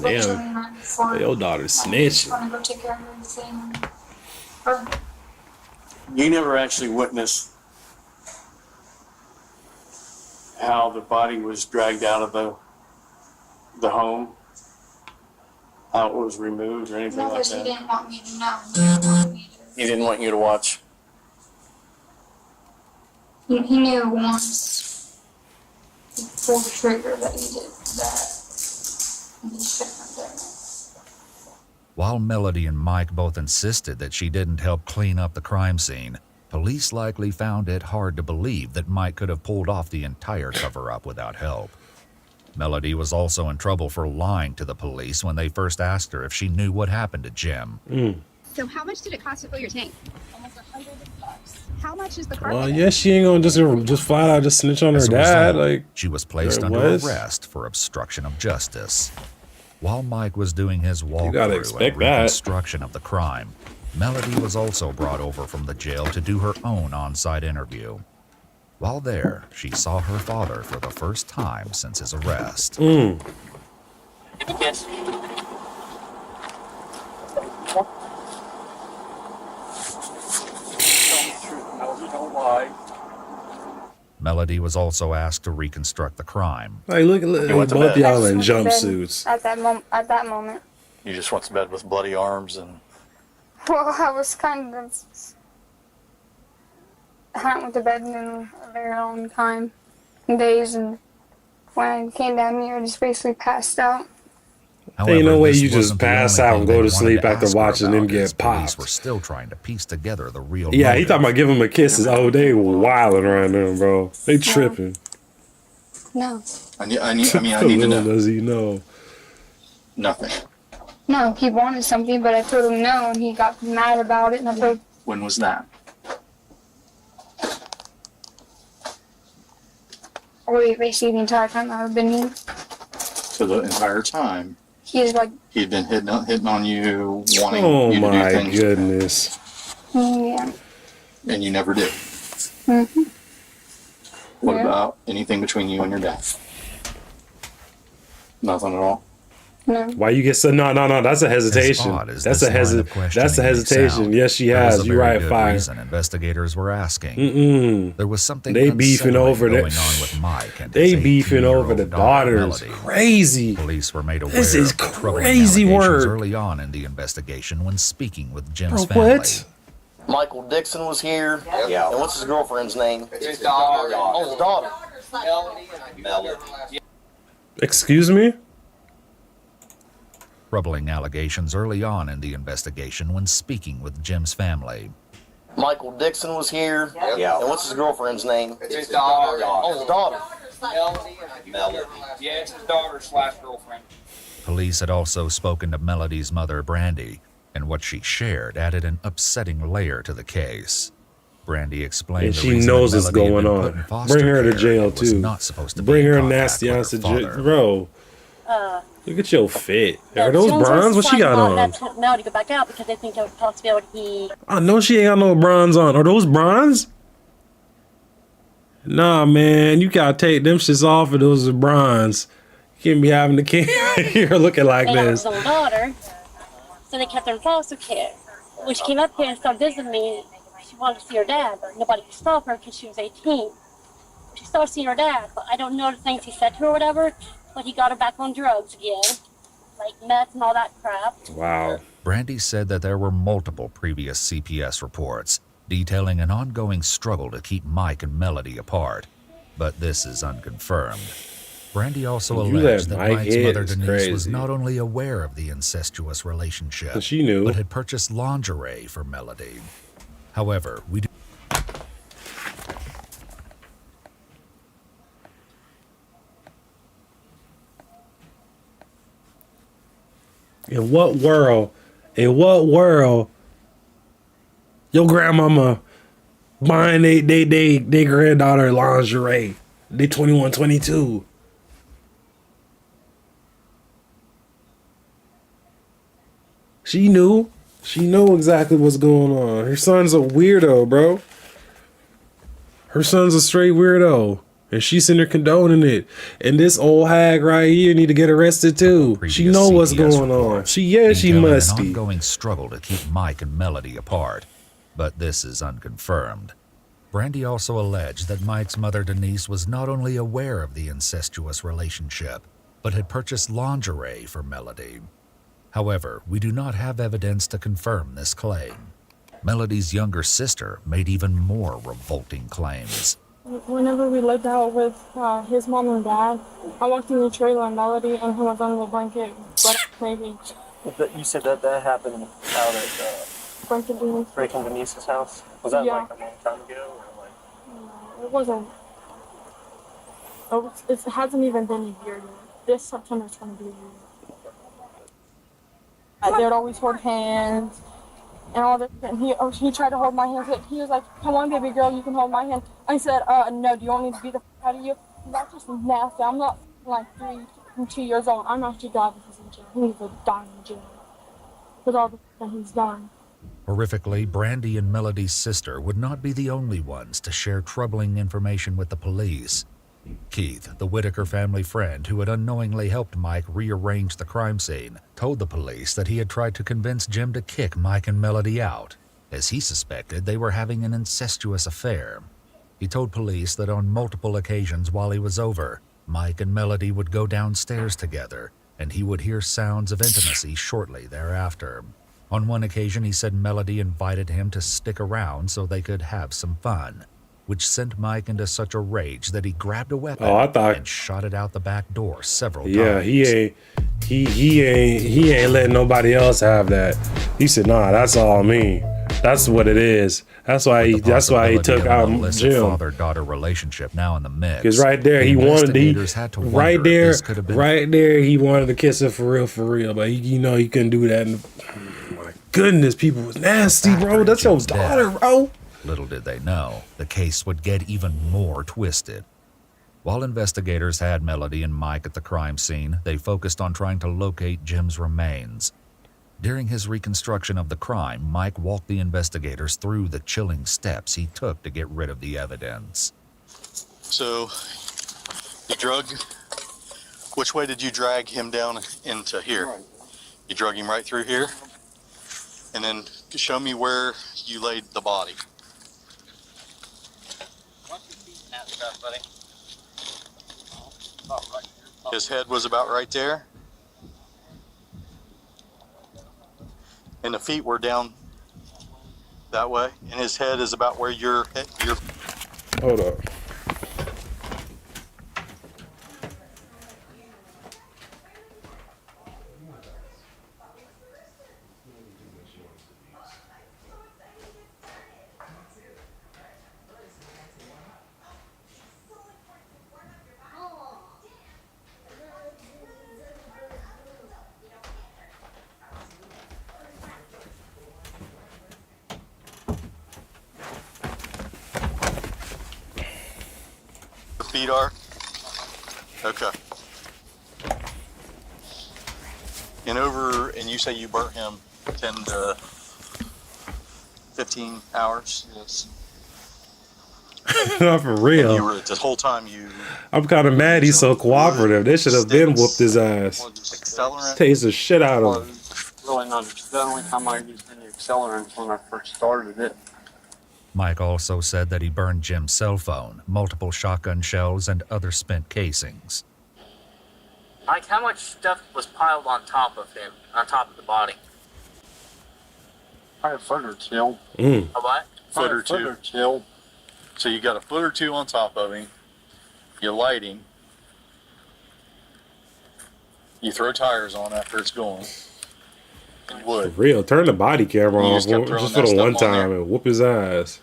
you? Damn. Your daughter's snitching. I want to go take care of everything and burn it. You never actually witnessed how the body was dragged out of the home? How it was removed or anything No, like because he that? didn't want me to know. He didn't want me He didn't want you to watch? to. He knew once he pulled the trigger that he did that. And he shouldn't have done it. While Melody and Mike both insisted that she didn't help clean up the crime scene, police likely found it hard to believe that Mike could have pulled off the entire cover-up without help. Melody was also in trouble for lying to the police when they first asked her if she knew what happened to Jim. So how much did it cost to fill your tank? Almost $100. How much is the car? Well, yeah, she ain't gonna just flat out just snitch on her As a dad. result, Like, she was placed there under was. arrest for obstruction of justice. While Mike was doing his gotta walkthrough expect and that. reconstruction of the crime, Melody was also brought over from the jail to do her own on-site interview. While there, she saw her father for the first time since his arrest. Yes. Don't lie. Melody was also asked to reconstruct the crime. Like, look both y'all in jumpsuits. At that moment. You just went to bed with bloody arms and Well, I was kind of. I hadn't went to bed in a very long time, days, and when I came down here, I just basically passed out. There ain't no way this you just wasn't the pass only out thing and they go to wanted sleep after ask her watching them about, as get police popped. were still trying to piece together the real Yeah, he motive. talking about giving him a kisses. Oh, they wilding around them, bro. They tripping. No. I need to Little know. does he know. Nothing. No, he wanted something, but I told him no, and he got mad about it, and I told When was that? basically the entire time I've been here. So the entire time He's like, He'd been hitting on you, wanting Oh you to do my things, goodness. yeah. and you never did. Mm-hmm. What Yeah. about anything between you and your dad? Nothing at all. No. Why you get so no? That's a hesitation. As odd as That's this a line of That's a questioning may hesitation. sound, Yes, she there was has. a You're very right, good fire. reason investigators were asking. Mm-mm. There was something They beefing unsettling over going that. on with Mike and They his beefing 18-year-old over the daughter, daughters. Melody. Crazy. Police were made aware This is of the troubling crazy allegations work. early on in the investigation when speaking with Jim's Bro, family. what? Michael Dixon was here. Yeah. And what's his girlfriend's name? His daughter. Oh, his daughter. Melody. Excuse me? Troubling allegations early on in the investigation when speaking with Jim's family. Michael Dixon was here. Yeah. And what's his girlfriend's name? His daughter. Oh, his daughter. Melody. Yeah, it's his daughter/girlfriend. Police had also spoken to Melody's mother, Brandy, and what she shared added an upsetting layer to the case. Brandy explained And the she reason knows that what's Melody had going been put in on. foster Bring her to care jail and was too. not supposed to be Bring in her contact nasty with ass her to jail, father. bro. Look at your fit. Are those Jones bronze? What she got on? That's Mel to go back out because they think there's a possibility he. I know she ain't got no bronze on. Are those bronze? Nah, man, you gotta take them shits off if those are bronze. You can't be having the kid here looking like They have this. his own daughter, so they kept her in foster care. When she came up here and started visiting me, she wanted to see her dad, but nobody could stop her because she was 18. She started seeing her dad, but I don't know the things he said to her or whatever, but he got her back on drugs again, like meth and all that crap. Wow. Brandy said that there were multiple previous CPS reports detailing an ongoing struggle to keep Mike and Melody apart, but this is unconfirmed. Brandy also You alleged let that Mike Mike's hit mother is Denise was crazy. not only aware of the incestuous relationship, She knew. but had purchased lingerie for Melody. However, we do In what world? Your grandmama buying they granddaughter lingerie? They 21, 22. She knew. She knew exactly what's going on. Her son's a weirdo, bro. Her son's a straight weirdo. And she's in there condoning it. And this old hag right here need to get arrested too. She know what's going on. She detailing must an be. ongoing struggle to keep Mike and Melody apart, but this is unconfirmed. Brandy also alleged that Mike's mother Denise was not only aware of the incestuous relationship, but had purchased lingerie for Melody. However, we do not have evidence to confirm this claim. Melody's younger sister made even more revolting claims. Whenever we lived out with his mom and dad, I walked in the trailer and Melody and him was under the blanket, but maybe You said that happened out at Breaking Denise's house? Was that like a long time ago? Or like... it wasn't. It hasn't even been a year yet. This September's gonna be a year. They would always hold hands and all this. And he tried to hold my hand. He was like, "Come on, baby girl, you can hold my hand." I said, "No. Do you want me to beat the f out of you?" That's just nasty. I'm not like 2 years old. I'm actually glad that he's in jail. He needs to die in jail with all the that he's done. Horrifically, Brandy and Melody's sister would not be the only ones to share troubling information with the police. Keith, the Whitaker family friend who had unknowingly helped Mike rearrange the crime scene, told the police that he had tried to convince Jim to kick Mike and Melody out, as he suspected they were having an incestuous affair. He told police that on multiple occasions while he was over, Mike and Melody would go downstairs together, and he would hear sounds of intimacy shortly thereafter. On one occasion, he said Melody invited him to stick around so they could have some fun, which sent Mike into such a rage that he grabbed a weapon and shot it out the back door several times. Yeah, he ain't letting nobody else have that. He said, "Nah, that's all me. That's what it is." That's why he took out Jim. Father-daughter relationship now in the mix. Because right there, he wanted he wanted to kiss her for real, but he couldn't do that. My goodness, people was nasty, bro. That's your daughter, bro. Little did they know, the case would get even more twisted. While investigators had Melody and Mike at the crime scene, they focused on trying to locate Jim's remains. During his reconstruction of the crime, Mike walked the investigators through the chilling steps he took to get rid of the evidence. So, you which way did you drag him down into here? Right. You drug him right through here? And then show me where you laid the body. His head was about right there. And the feet were down that way. And his head is about where your Hold up. feet are? Okay. And you say you burnt him 10 to 15 hours? Yes. Not for real. And you were, this whole time I'm kind of mad he's so cooperative. They should have been whooped his ass. accelerant? Tased the shit out of him. Really not. The only time I used any accelerants when I first started it. Mike also said that he burned Jim's cell phone, multiple shotgun shells, and other spent casings. Like, how much stuff was piled on top of him, on top of the body? Probably a foot or two. A what? Foot or Foot or two. two. So you got a foot or two on top of him. You light him. You throw tires on after it's going. You For would. real. Turn the body camera You off just kept throwing just that for the one stuff on time there? and whoop his ass.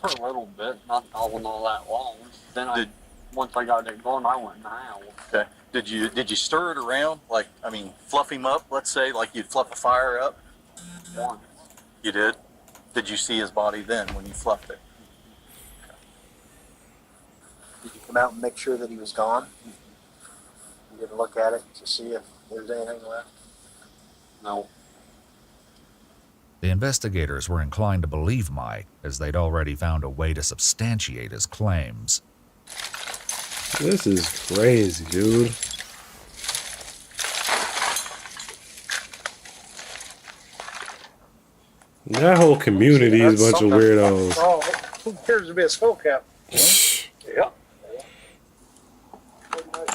For a little bit, not all that long. Then once I got it going, I went in the house. Okay. Did you stir it around? Like, I mean, fluff him up, let's say, like you'd fluff a fire up? Once. You did? Did you see his body then when you fluffed it? Did you come out and make sure that he was gone? You didn't look at it to see if there's anything left? No. The investigators were inclined to believe Mike, as they'd already found a way to substantiate his claims. This is crazy, dude. That whole community is a bunch of weirdos. Oh, who appears to be a skull cap? Yep.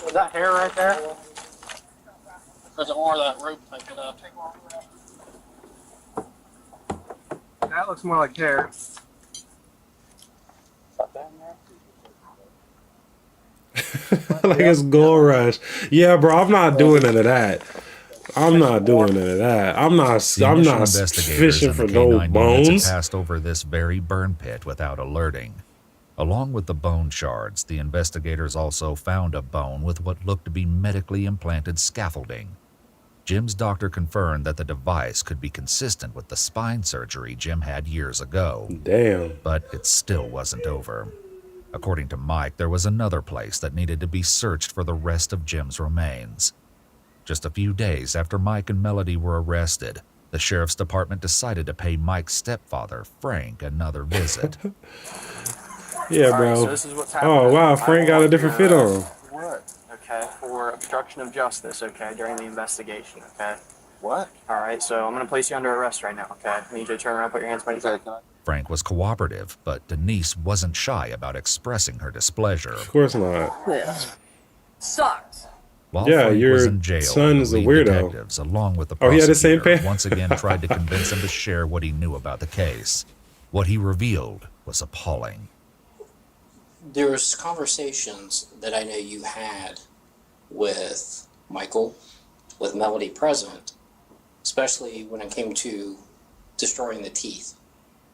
Was that hair right there? There's more of that rope I put up. That looks more like hair. Like it's Gold Rush. Yeah, bro, I'm not doing none of that. I'm not doing none of that. I'm not fishing for no bones. Passed over this very burn pit without alerting. Along with the bone shards, the investigators also found a bone with what looked to be medically implanted scaffolding. Jim's doctor confirmed that the device could be consistent with the spine surgery Jim had years ago. Damn. But it still wasn't over. According to Mike, there was another place that needed to be searched for the rest of Jim's remains. Just a few days after Mike and Melody were arrested, the sheriff's department decided to pay Mike's stepfather, Frank, another visit. Yeah, bro. Right, so this is what's happening. Oh, wow, Frank got a different fit on. What? Okay, for obstruction of justice, okay, during the investigation, okay? What? Alright, so I'm gonna place you under arrest right now, okay? I need you to turn around, put your hands behind your back. Frank was cooperative, but Denise wasn't shy about expressing her displeasure. Of course not. This sucks. While Yeah, Frank your was in jail, son is a the lead weirdo. detectives, along with the Oh, he had the same prosecutor, pants? once again tried to convince him to share what he knew about the case. What he revealed was appalling. There was conversations that I know you had with Michael, with Melody present, especially when it came to destroying the teeth.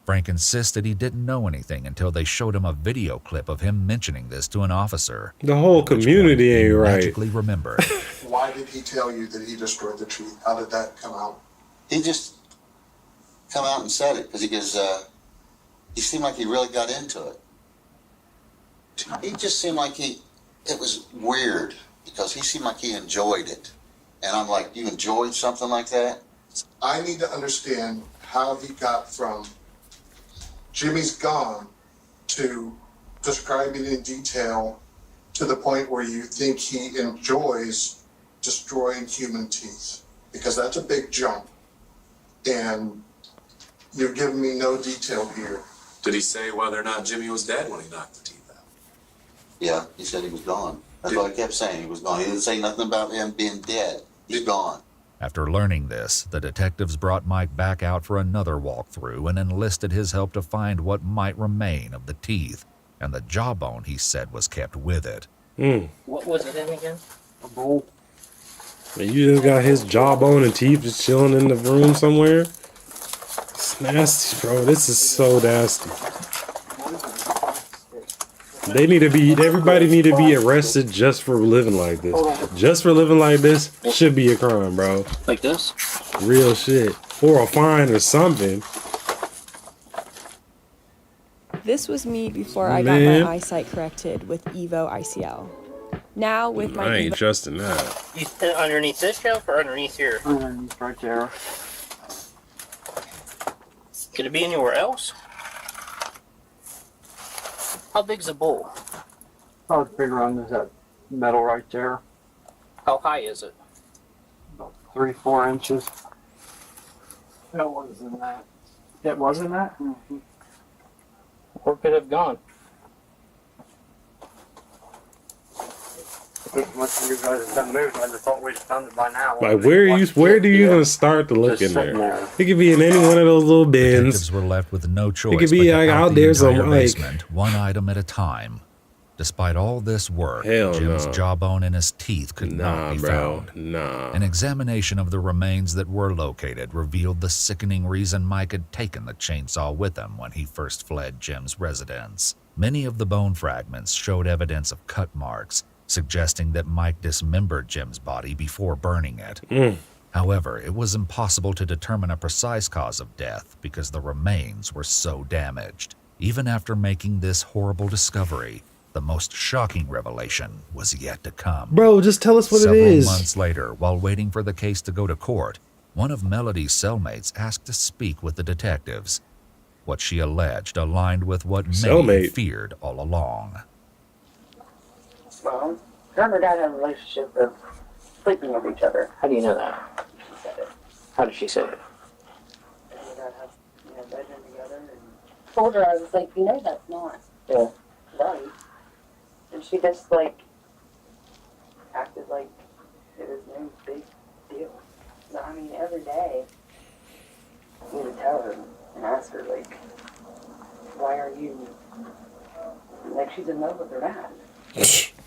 Frank insisted he didn't know anything until they showed him a video clip of him mentioning this to an officer. The whole community ain't right. Magically remembered. Why did he tell you that he destroyed the tree? How did that come out? He just come out and said it because he seemed like he really got into it. He just seemed like it was weird because he seemed like he enjoyed it. And I'm like, you enjoyed something like that? I need to understand how he got from Jimmy's gone to describing in detail to the point where you think he enjoys destroying human teeth. Because that's a big jump. And you've given me no detail here. Did he say whether or not Jimmy was dead when he knocked the teeth out? Yeah, he said he was gone. That's what I kept saying. He was gone. He didn't say nothing about him being dead. He's gone. After learning this, the detectives brought Mike back out for another walkthrough and enlisted his help to find what might remain of the teeth and the jawbone he said was kept with it. What was it in again? A bowl. Man, you just got his jawbone and teeth just chilling in the room somewhere. It's nasty, bro. This is so nasty. Everybody need to be arrested just for living like this. Just for living like this should be a crime, bro. Like this? Real shit. Or a fine or something. This was me before I got my eyesight corrected with Evo ICL. Now with my I ain't trusting that. You put it underneath this shelf or underneath here? Underneath right there. Could it be anywhere else? How big's the bowl? I was big around is that metal right there. How high is it? About 3-4 inches. That wasn't that. It wasn't that? Mm-hmm. Where could it have gone? Once you guys have done moved, I just thought we'd found it by now. Like where do you even start to look in there? It could be in any one of those little bins. Detectives were left with no choice. It could be but to like count out the there entire somewhere. basement, one item at a time. Despite all this work, Jim's jawbone and his teeth could not be found. An examination of the remains that were located revealed the sickening reason Mike had taken the chainsaw with him when he first fled Jim's residence. Many of the bone fragments showed evidence of cut marks, suggesting that Mike dismembered Jim's body before burning it. However, it was impossible to determine a precise cause of death because the remains were so damaged. Even after making this horrible discovery, the most shocking revelation was yet to come. Bro, just tell us what it is. Several months later, while waiting for the case to go to court, one of Melody's cellmates asked to speak with the detectives. What she alleged aligned with what May feared all along. Well, her and her dad had a relationship of sleeping with each other. How do you know that? She said it. How did she say it? Her and her dad had bedroom together and told her, I was like, you know that's not right. And she just like acted like it was no big deal. So, I mean, every day you would tell her and ask her like, why are you like she's in love with her dad?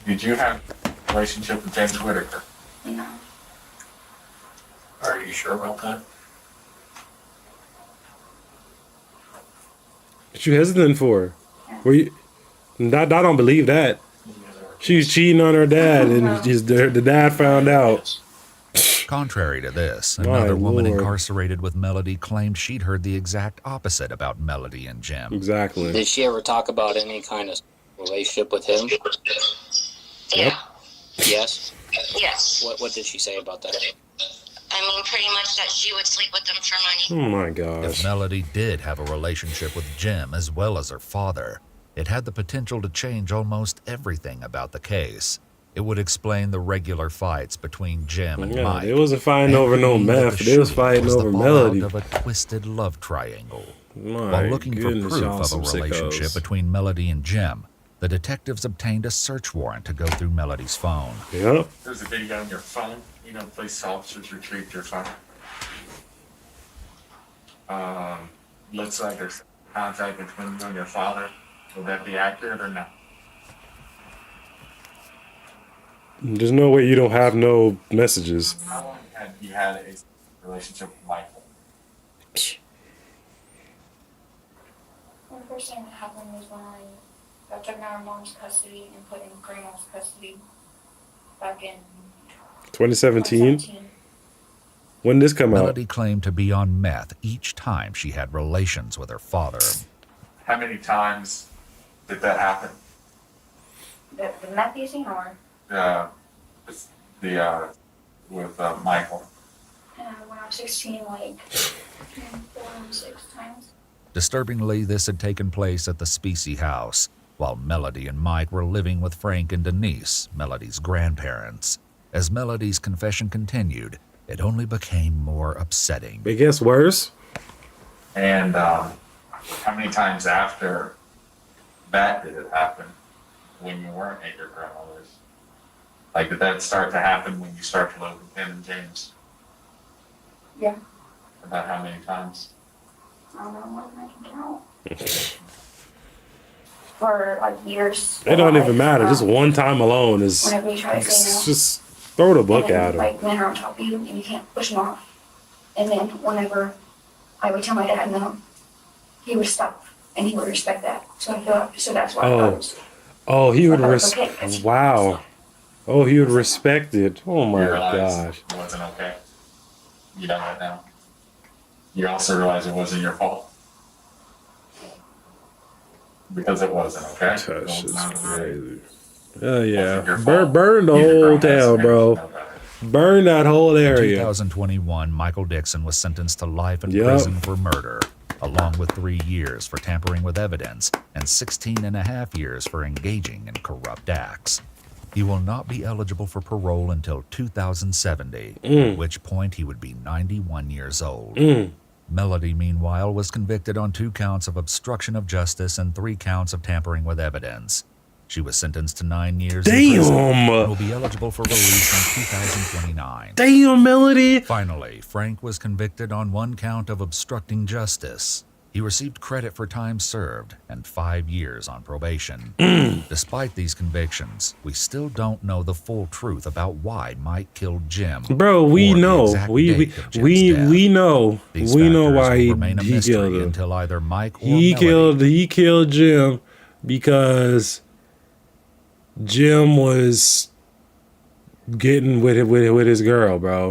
Did you have a relationship with James Whitaker? No. Are you sure about that? What you hesitant for? Were you? I don't believe that. She's cheating on her dad, and the dad found out. Contrary to this, another woman incarcerated with Melody claimed she'd heard the exact opposite about Melody and Jim. Exactly. Did she ever talk about any kind of relationship with him? Yeah. Yes? Yes. What did she say about that? I mean, pretty much that she would sleep with them for money. Oh my gosh. If Melody did have a relationship with Jim as well as her father, it had the potential to change almost everything about the case. It would explain the regular fights between Jim and Mike. They wasn't fighting over no meth. They was fighting over Melody. Of a twisted love triangle. My While looking for goodness, proof y'all of a some relationship sickos. between Melody and Jim, the detectives obtained a search warrant to go through Melody's phone. Yep. There's a video on your phone. You know, police officers retrieved your phone. Looks like there's contact between you and your father. Would that be accurate or not? There's no way you don't have no messages. How long had you had a relationship with Michael? The first thing that happened was when I got taken out of mom's custody and put in grandma's custody back in 2017? When did this come out? Melody claimed to be on meth each time she had relations with her father. How many times did that happen? The meth using or? It's the with Michael. When I was 16, like 4 or 6 times. Disturbingly, this had taken place at the Specie house, while Melody and Mike were living with Frank and Denise, Melody's grandparents. As Melody's confession continued, it only became more upsetting. It gets worse. And how many times after that did it happen when you weren't at your grandmother's? Like, did that start to happen when you started to live with him and James? Yeah. About how many times? I don't know what I can count. For like years. It don't even matter. Just one time alone is. Whenever you try to say no. Just throw the book and then, at him. Like men are on top of you and you can't push them off. And then whenever I would tell my dad no, he would stop and he would respect that. So I feel like, so that's why I was. Oh, he would okay, wow. Oh, he would respect it. Oh my You realized gosh. it wasn't okay. You know that now. You also realize it wasn't your fault. Because it wasn't okay. That's It was just not crazy. Oh yeah. your fault. Burn the whole town, bro. Burn that whole In area. 2021, Michael Dixon was sentenced to life in Yep. prison for murder, along with 3 years for tampering with evidence and 16 and a half years for engaging in corrupt acts. He will not be eligible for parole until 2070, at which point he would be 91 years old. Melody, meanwhile, was convicted on 2 counts of obstruction of justice and 3 counts of tampering with evidence. She was sentenced to 9 years in prison and will be eligible for release in 2029. Damn, Melody. Finally, Frank was convicted on 1 count of obstructing justice. He received credit for time served and 5 years on probation. Despite these convictions, we still don't know the full truth about why Mike killed Jim. Bro, we or the know. exact We date of Jim's death. we know. These We know factors why will he remain a killed mystery him. until either Mike or He killed Jim because Jim was getting with his girl, bro.